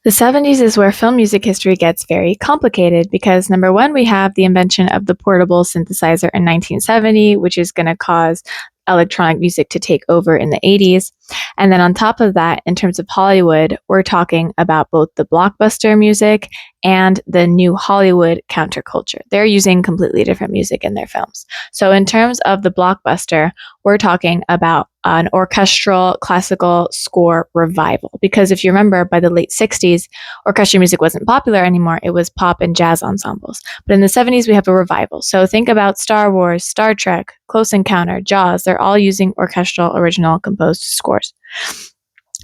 The 70s is where film music history gets very complicated because number one, we have the invention of the portable synthesizer in 1970, which is going to cause electronic music to take over in the 80s. And then on top of that, in terms of Hollywood, we're talking about both the blockbuster music and the new Hollywood counterculture. They're using completely different music in their films. So in terms of the blockbuster, we're talking about an orchestral classical score revival. Because if you remember, by the late 60s, orchestral music wasn't popular anymore. It was pop and jazz ensembles. But in the 70s, we have a revival. So think about Star Wars, Star Trek, Close Encounter, Jaws. They're all using orchestral, original, composed scores.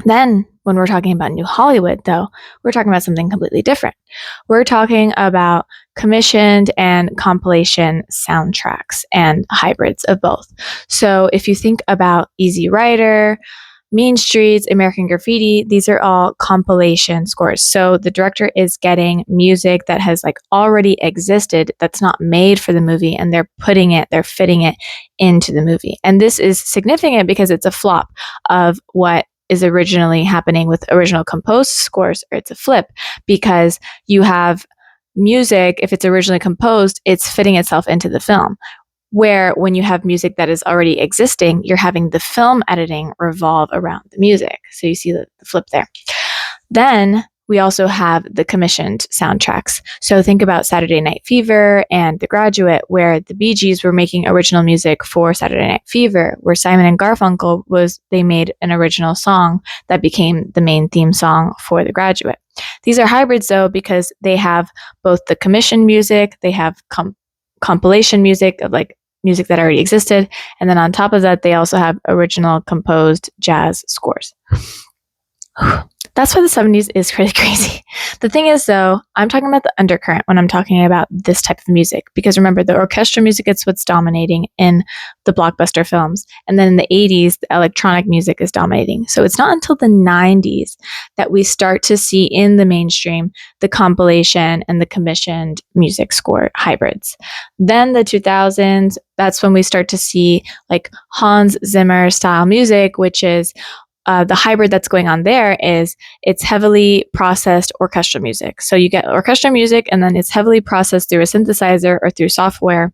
Then, when we're talking about New Hollywood, though, we're talking about something completely different. We're talking about commissioned and compilation soundtracks and hybrids of both. So, if you think about Easy Rider, Mean Streets, American Graffiti, these are all compilation scores. So the director is getting music that has already existed that's not made for the movie, and they're fitting it into the movie. And this is significant because it's a flop of what is originally happening with original composed scores, or it's a flip because you have music, if it's originally composed, it's fitting itself into the film. Where when you have music that is already existing, you're having the film editing revolve around the music. So you see the flip there. Then we also have the commissioned soundtracks. So think about Saturday Night Fever and The Graduate, where the Bee Gees were making original music for Saturday Night Fever, where Simon and Garfunkel they made an original song that became the main theme song for The Graduate. These are hybrids though, because they have both the commissioned music, they have compilation music of music that already existed. And then on top of that, they also have original composed jazz scores. That's why the 70s is really crazy. The thing is, though, I'm talking about the undercurrent when I'm talking about this type of music. Because remember, the orchestral music is what's dominating in the blockbuster films. And then in the 80s, the electronic music is dominating. So it's not until the 90s that we start to see in the mainstream the compilation and the commissioned music score hybrids. Then the 2000s, that's when we start to see Hans Zimmer style music, which is the hybrid that's going on there is it's heavily processed orchestral music. So you get orchestral music and then it's heavily processed through a synthesizer or through software.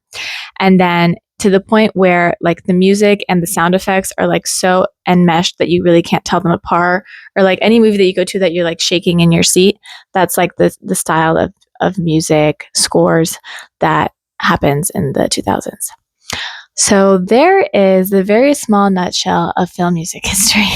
And then to the point where the music and the sound effects are so enmeshed that you really can't tell them apart. Or any movie that you go to that you're shaking in your seat, that's the style of music scores that happens in the 2000s. So there is the very small nutshell of film music history.